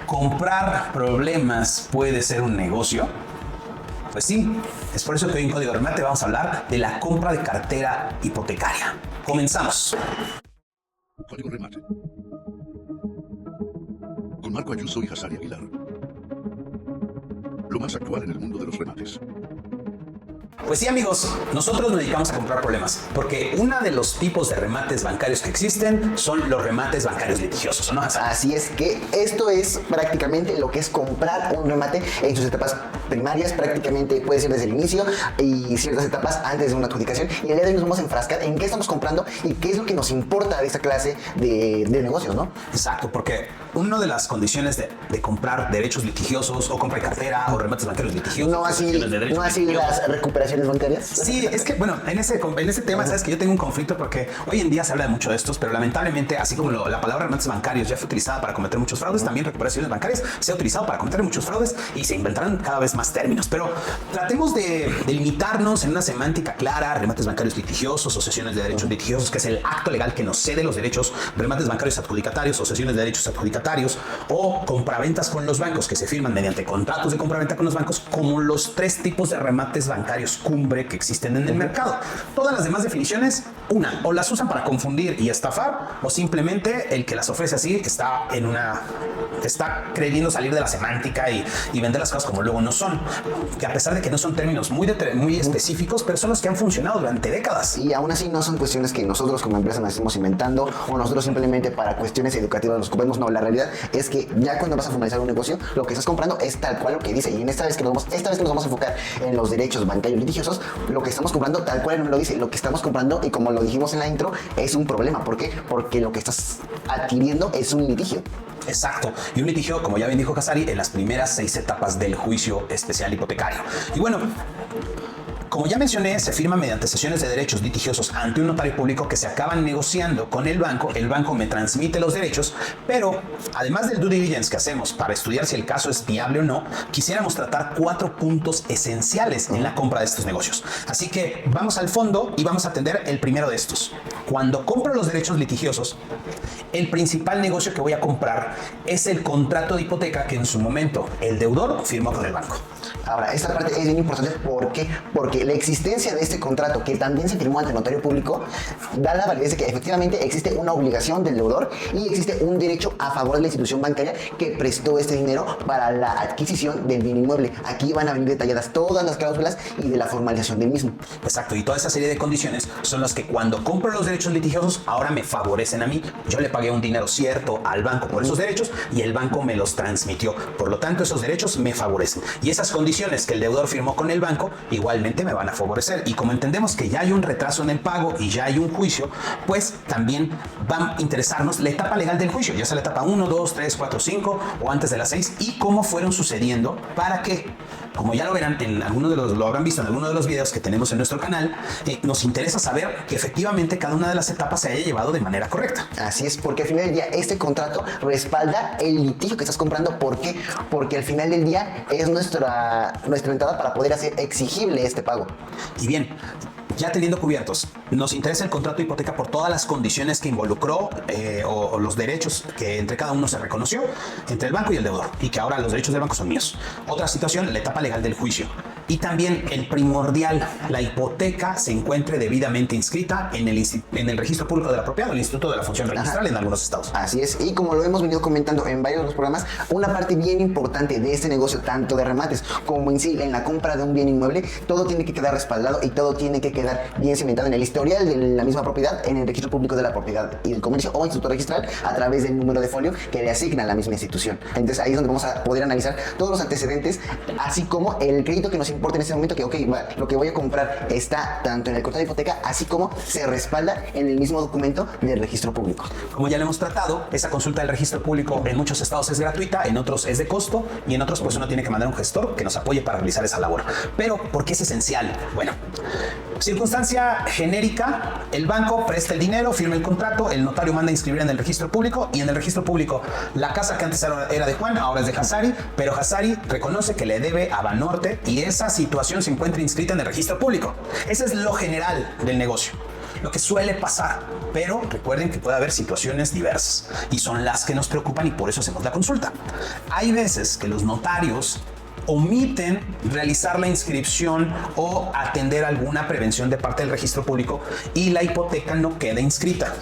¿Comprar problemas puede ser un negocio? Pues sí, es por eso que hoy en Código Remate vamos a hablar de la compra de cartera hipotecaria. Comenzamos. Código Remate. Con Marco Ayuso y Hassari Aguilar. Lo más actual en el mundo de los remates. Pues sí, amigos, nosotros nos dedicamos a comprar problemas, porque uno de los tipos de remates bancarios que existen son los remates bancarios litigiosos, ¿no? Así es que esto es prácticamente lo que es comprar un remate en sus etapas primarias, prácticamente puede ser desde el inicio y ciertas etapas antes de una adjudicación. Y el día de hoy nos vamos a enfrascar en qué estamos comprando y qué es lo que nos importa de esta clase de negocios, ¿no? Exacto, porque una de las condiciones de comprar derechos litigiosos o compra de cartera o remates bancarios litigiosos, no así las recuperaciones bancarias. Sí, es que bueno, en ese tema, sabes que yo tengo un conflicto porque hoy en día se habla de mucho de estos, pero lamentablemente, así como la palabra remates bancarios ya fue utilizada para cometer muchos fraudes, también recuperaciones bancarias se ha utilizado para cometer muchos fraudes y se inventarán cada vez más términos. Pero tratemos de limitarnos en una semántica clara: remates bancarios litigiosos o cesiones de derechos litigiosos, que es el acto legal que nos cede los derechos; remates bancarios adjudicatarios o cesiones de derechos adjudicatarios; o compraventas con los bancos, que se firman mediante contratos de compraventa con los bancos, como los tres tipos de remates bancarios cumbre que existen en el mercado. Todas las demás definiciones, o las usan para confundir y estafar, o simplemente el que las ofrece así está creyendo salir de la semántica y vender las cosas como luego no son, que a pesar de que no son términos muy específicos, pero son los que han funcionado durante décadas. Y aún así no son cuestiones que nosotros como empresa nos estemos inventando o nosotros simplemente para cuestiones educativas nos ocupemos. No, la realidad es que ya cuando vas a formalizar un negocio, lo que estás comprando es tal cual lo que dice. Y en esta vez que nos vamos a enfocar en los derechos bancarios litigiosos, lo que estamos comprando tal cual no lo dice. Lo que estamos comprando, y como lo dijimos en la intro, es un problema. ¿Por qué? Porque lo que estás adquiriendo es un litigio. Exacto, y un litigio, como ya bien dijo Hassari, en las primeras 6 etapas del juicio especial hipotecario. Y bueno, como ya mencioné, se firma mediante cesiones de derechos litigiosos ante un notario público que se acaban negociando con el banco me transmite los derechos, pero además del due diligence que hacemos para estudiar si el caso es viable o no, quisiéramos tratar 4 puntos esenciales en la compra de estos negocios. Así que vamos al fondo y vamos a atender el primero de estos. Cuando compro los derechos litigiosos, el principal negocio que voy a comprar es el contrato de hipoteca que en su momento el deudor firmó con el banco. Ahora, esta parte es bien importante. ¿Por qué? Porque la existencia de este contrato, que también se firmó ante el notario público, da la validez de que efectivamente existe una obligación del deudor y existe un derecho a favor de la institución bancaria que prestó este dinero para la adquisición del bien inmueble. Aquí van a venir detalladas todas las cláusulas y de la formalización del mismo. Exacto, y toda esa serie de condiciones son las que cuando compro los derechos litigiosos ahora me favorecen a mí. Yo le pagué un dinero cierto al banco por esos derechos y el banco me los transmitió. Por lo tanto, esos derechos me favorecen. Y esas condiciones que el deudor firmó con el banco igualmente me van a favorecer. Y como entendemos que ya hay un retraso en el pago y ya hay un juicio, pues también va a interesarnos la etapa legal del juicio, ya sea la etapa 1, 2, 3, 4, 5 o antes de las 6, y cómo fueron sucediendo, para que, como ya lo verán lo habrán visto en alguno de los videos que tenemos en nuestro canal, nos interesa saber que efectivamente cada una de las etapas se haya llevado de manera correcta. Así es, porque al final del día este contrato respalda el litigio que estás comprando. ¿Por qué? Porque al final del día es nuestra entrada para poder hacer exigible este pago. Y bien, ya teniendo cubiertos, nos interesa el contrato de hipoteca por todas las condiciones que involucró o los derechos que entre cada uno se reconoció entre el banco y el deudor, y que ahora los derechos del banco son míos. Otra situación, la etapa legal del juicio. Y también el primordial, la hipoteca se encuentre debidamente inscrita en el registro público de la propiedad, o el Instituto de la Función Registral en algunos estados. Así es, y como lo hemos venido comentando en varios de los programas, una parte bien importante de este negocio, tanto de remates como en sí en la compra de un bien inmueble, todo tiene que quedar respaldado y todo tiene que quedar bien cimentado en el historial de la misma propiedad, en el registro público de la propiedad y del comercio o instituto registral, a través del número de folio que le asigna la misma institución. Entonces ahí es donde vamos a poder analizar todos los antecedentes, así como el crédito que nos importa en ese momento, que lo que voy a comprar está tanto en el contrato de hipoteca, así como se respalda en el mismo documento del registro público. Como ya lo hemos tratado, esa consulta del registro público en muchos estados es gratuita, en otros es de costo y en otros pues uno tiene que mandar un gestor que nos apoye para realizar esa labor. Pero, ¿por qué es esencial? Bueno, circunstancia genérica: el banco presta el dinero, firma el contrato, el notario manda a inscribir en el registro público, y en el registro público la casa que antes era de Juan ahora es de Hassari, pero Hassari reconoce que le debe a Banorte y esa situación se encuentra inscrita en el registro público. Ese es lo general del negocio. lo que suele pasar. Pero recuerden que puede haber situaciones diversas y son las que nos preocupan y por eso hacemos la consulta. Hay veces que los notarios omiten realizar la inscripción o atender alguna prevención de parte del registro público y la hipoteca no queda inscrita.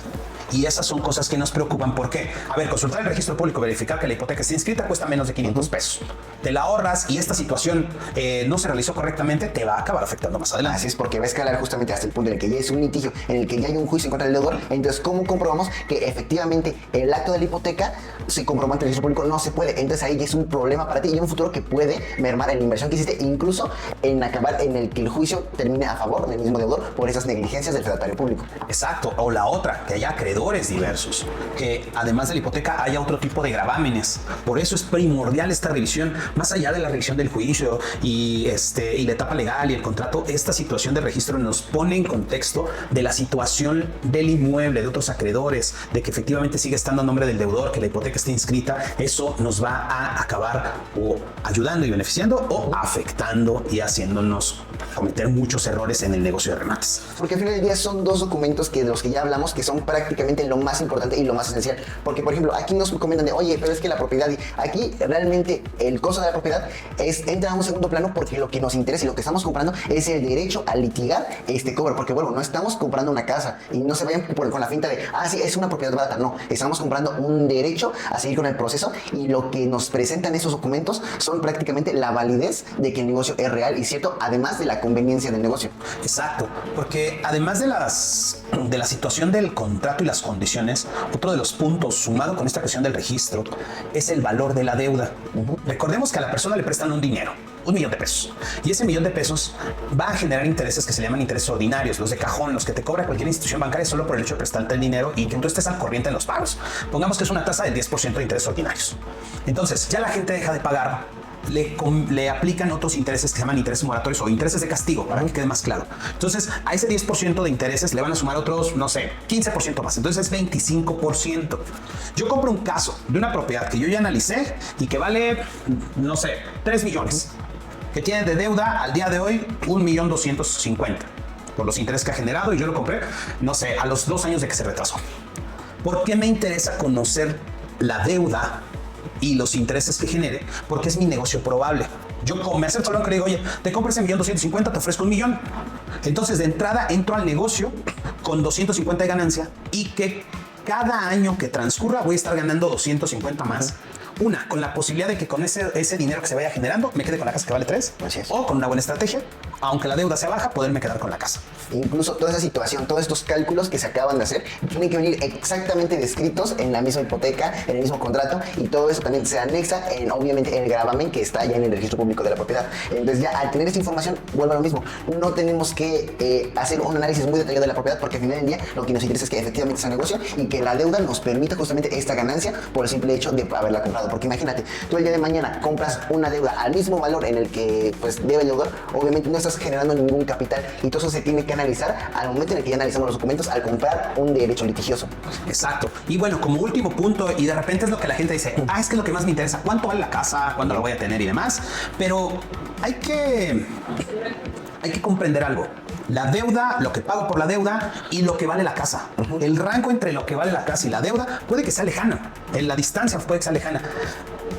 Y esas son cosas que nos preocupan. ¿Por qué? A ver, consultar el registro público, verificar que la hipoteca esté inscrita cuesta menos de 500 pesos. Te la ahorras y esta situación no se realizó correctamente, te va a acabar afectando más adelante. Así es, porque va a escalar justamente hasta el punto en el que ya es un litigio, en el que ya hay un juicio en contra del deudor. Entonces, ¿cómo comprobamos que efectivamente el acto de la hipoteca, si comprobamos ante el registro público, no se puede? Entonces ahí ya es un problema para ti y un futuro que puede mermar en la inversión que hiciste, incluso en acabar en el que el juicio termine a favor del mismo deudor por esas negligencias del fedatario público. Exacto. O la otra, que haya acreedores diversos, que además de la hipoteca haya otro tipo de gravámenes. Por eso es primordial esta revisión, más allá de la revisión del juicio y la etapa legal y el contrato. Esta situación de registro nos pone en contexto de la situación del inmueble, de otros acreedores, de que efectivamente sigue estando a nombre del deudor, que la hipoteca esté inscrita. Eso nos va a acabar o ayudando y beneficiando o afectando y haciéndonos cometer muchos errores en el negocio de remates. Porque al final del día son dos documentos que de los que ya hablamos, que son prácticamente lo más importante y lo más esencial. Porque, por ejemplo, aquí nos comentan de, oye, pero es que la propiedad, aquí realmente el costo de la propiedad entra a un segundo plano, porque lo que nos interesa y lo que estamos comprando es el derecho a litigar este cobro. Porque, bueno, no estamos comprando una casa y no se vayan con la finta de, sí, es una propiedad barata. No, estamos comprando un derecho a seguir con el proceso y lo que nos presentan esos documentos son prácticamente la validez de que el negocio es real y cierto, además de la conveniencia del negocio. Exacto, porque además de la situación del contrato y las condiciones, otro de los puntos sumado con esta cuestión del registro es el valor de la deuda. Recordemos que a la persona le prestan un dinero, 1 millón de pesos, y ese 1 millón de pesos va a generar intereses que se llaman intereses ordinarios, los de cajón, los que te cobra cualquier institución bancaria solo por el hecho de prestarte el dinero y que tú estés al corriente en los pagos. Pongamos que es una tasa del 10% de intereses ordinarios. Entonces ya la gente deja de pagar, le aplican otros intereses que se llaman intereses moratorios o intereses de castigo, para que quede más claro. Entonces, a ese 10% de intereses le van a sumar otros, no sé, 15% más. Entonces es 25%. Yo compro un caso de una propiedad que yo ya analicé y que vale, no sé, 3 millones, que tiene de deuda al día de hoy 1.250.000 por los intereses que ha generado, y yo lo compré, no sé, a los 2 años de que se retrasó. ¿Por qué me interesa conocer la deuda y los intereses que genere? Porque es mi negocio probable. Yo como me acerco al banco y le digo, oye, te compro ese 1.250.000, te ofrezco 1 millón. Entonces de entrada entro al negocio con 250 de ganancia y que cada año que transcurra voy a estar ganando 250 más. Una, con la posibilidad de que con ese dinero que se vaya generando me quede con la casa que vale 3. O con una buena estrategia, aunque la deuda sea baja, poderme quedar con la casa. Incluso toda esa situación, todos estos cálculos que se acaban de hacer, tienen que venir exactamente descritos en la misma hipoteca, en el mismo contrato, y todo eso también se anexa en, obviamente, el gravamen que está ya en el registro público de la propiedad. Entonces ya al tener esta información, vuelve a lo mismo. No tenemos que hacer un análisis muy detallado de la propiedad, porque al final del día lo que nos interesa es que efectivamente sea un negocio y que la deuda nos permita justamente esta ganancia por el simple hecho de haberla comprado. Porque imagínate, tú el día de mañana compras una deuda al mismo valor en el que pues debe el deudor, obviamente no estás generando ningún capital, y todo eso se tiene que analizar al momento en el que ya analizamos los documentos al comprar un derecho litigioso. Exacto. Y bueno, como último punto, y de repente es lo que la gente dice, es que es lo que más me interesa, ¿cuánto vale la casa? ¿Cuándo la voy a tener? Y demás. Pero hay que comprender algo. La deuda, lo que pago por la deuda y lo que vale la casa. El rango entre lo que vale la casa y la deuda puede que sea lejana. En la distancia puede que sea lejana.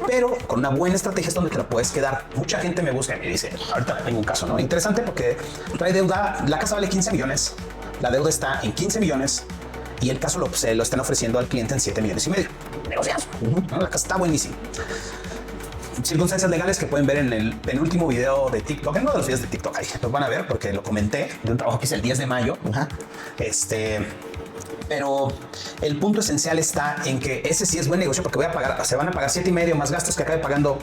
Pero con una buena estrategia es donde te la puedes quedar. Mucha gente me busca y me dice, ahorita tengo un caso, ¿no? Interesante, porque trae deuda, la casa vale 15 millones, la deuda está en 15 millones y el caso se lo están ofreciendo al cliente en 7,5 millones. Negociazo. ¿No? La casa está buenísima. Circunstancias legales que pueden ver en el penúltimo video de TikTok, en uno de los videos de TikTok, ahí los van a ver porque lo comenté de un trabajo que hice el 10 de mayo. Pero el punto esencial está en que ese sí es buen negocio, porque se van a pagar 7,5 más gastos que acabe pagando,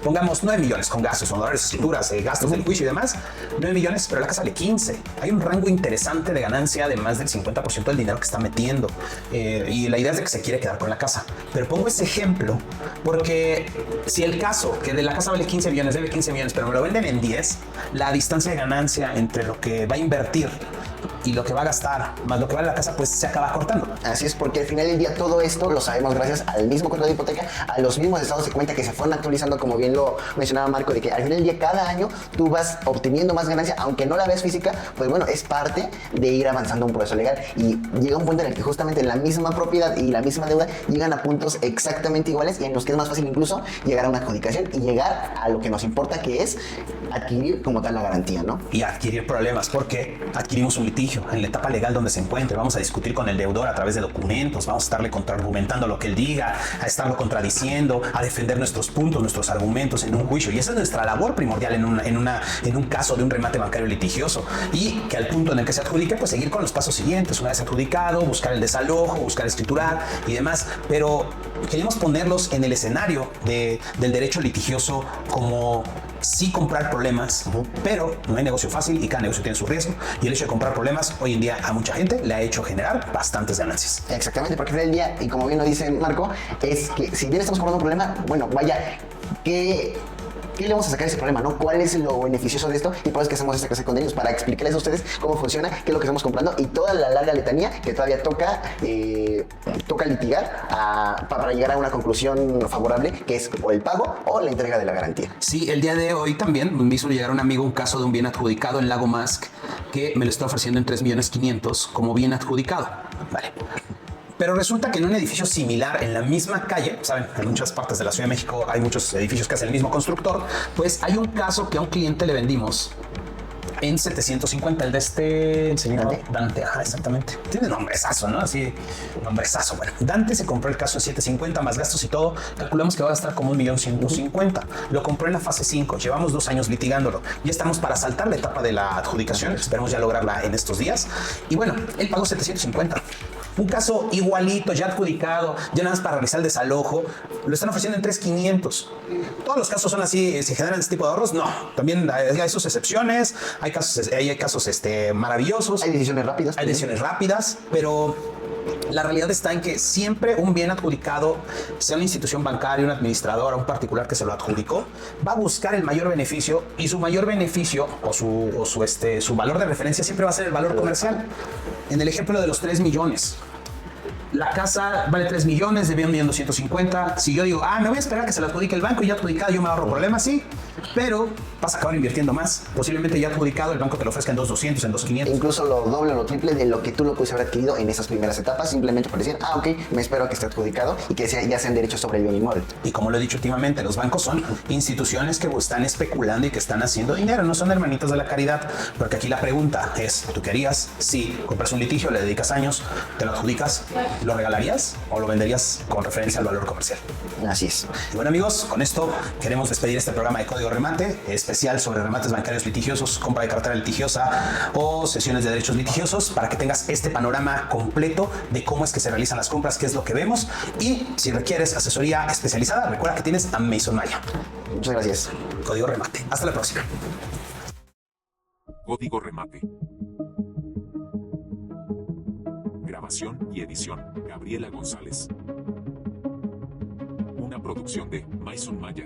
pongamos 9 millones con gastos, honorarios, escrituras, gastos del juicio y demás, 9 millones, pero la casa vale 15. Hay un rango interesante de ganancia de más del 50% del dinero que está metiendo. Y la idea es de que se quiere quedar con la casa. Pero pongo ese ejemplo porque si el caso que de la casa vale 15 millones, debe 15 millones, pero me lo venden en 10, la distancia de ganancia entre lo que va a invertir y lo que va a gastar más lo que vale la casa, pues se acaba cortando. Así es, porque al final del día todo esto lo sabemos gracias al mismo contrato de hipoteca, a los mismos estados de cuenta que se fueron actualizando, como bien lo mencionaba Marco, de que al final del día cada año tú vas obteniendo más ganancia, aunque no la ves física, pues bueno, es parte de ir avanzando un proceso legal y llega un punto en el que justamente la misma propiedad y la misma deuda llegan a puntos exactamente iguales y en los que es más fácil incluso llegar a una adjudicación y llegar a lo que nos importa, que es adquirir como tal la garantía, ¿no? Y adquirir problemas porque adquirimos un litigio en la etapa legal donde se encuentre. Vamos a discutir con el deudor a través de documentos, vamos a estarle contraargumentando lo que él diga, a estarlo contradiciendo, a defender nuestros puntos, nuestros argumentos en un juicio. Y esa es nuestra labor primordial en un caso de un remate bancario litigioso. Y que al punto en el que se adjudique, pues seguir con los pasos siguientes. Una vez adjudicado, buscar el desalojo, buscar escriturar y demás. Pero queremos ponerlos en el escenario del derecho litigioso como sí comprar problemas, pero no hay negocio fácil y cada negocio tiene su riesgo. Y el hecho de comprar problemas hoy en día a mucha gente le ha hecho generar bastantes ganancias. Exactamente, porque al final del día, y como bien lo dice Marco, es que si bien estamos comprando un problema, bueno, vaya, ¿qué le vamos a sacar a ese problema, no? ¿Cuál es lo beneficioso de esto? Y por eso es que hacemos esta clase de contenidos, para explicarles a ustedes cómo funciona, qué es lo que estamos comprando y toda la larga letanía que todavía toca litigar para llegar a una conclusión favorable, que es o el pago o la entrega de la garantía. Sí, el día de hoy también me hizo llegar un amigo un caso de un bien adjudicado en Lago Mask que me lo está ofreciendo en 3.500.000 como bien adjudicado. Vale. Pero resulta que en un edificio similar, en la misma calle, saben, en muchas partes de la Ciudad de México hay muchos edificios que hace el mismo constructor, pues hay un caso que a un cliente le vendimos en 750, el de el señor Dante, ajá, exactamente. Tiene nombrezazo, ¿no? Así, nombrezazo. Bueno, Dante se compró el caso en 750 más gastos y todo. Calculamos que va a gastar como 1.150.000. Lo compró en la fase 5. Llevamos 2 años litigándolo. Ya estamos para saltar la etapa de la adjudicación. Esperemos ya lograrla en estos días. Y bueno, él pagó 750. Un caso igualito, ya adjudicado, ya nada más para realizar el desalojo, lo están ofreciendo en 3.500. ¿Todos los casos son así, se generan este tipo de ahorros? No, también hay sus excepciones, hay casos maravillosos. Hay decisiones rápidas. Hay decisiones rápidas, pero la realidad está en que siempre un bien adjudicado, sea una institución bancaria, un administrador o un particular que se lo adjudicó, va a buscar el mayor beneficio y su mayor beneficio o su valor de referencia siempre va a ser el valor comercial. En el ejemplo de los 3 millones. La casa vale 3 millones, debía 1.250.000. Si yo digo, me voy a esperar a que se la adjudique el banco y ya adjudicado yo me ahorro problemas, sí, pero vas a acabar invirtiendo más. Posiblemente ya adjudicado el banco te lo ofrezca en 2.200, en 2.500. Incluso lo doble o lo triple de lo que tú lo puedes haber adquirido en esas primeras etapas, simplemente por decir, ok, me espero a que esté adjudicado y que ya sean derechos sobre el bien inmueble. Y como lo he dicho últimamente, los bancos son instituciones que están especulando y que están haciendo dinero, no son hermanitos de la caridad, porque aquí la pregunta es, ¿tú querías? Si compras un litigio, le dedicas años, te lo adjudicas, ¿lo regalarías o lo venderías con referencia al valor comercial? Así es. Y bueno, amigos, con esto queremos despedir este programa de Código Remate, especial sobre remates bancarios litigiosos, compra de cartera litigiosa o sesiones de derechos litigiosos, para que tengas este panorama completo de cómo es que se realizan las compras, qué es lo que vemos, y si requieres asesoría especializada, recuerda que tienes a Mason Maya. Muchas gracias. Código Remate. Hasta la próxima. Código Remate. Grabación y edición, Gabriela González. Una producción de Mason Maya.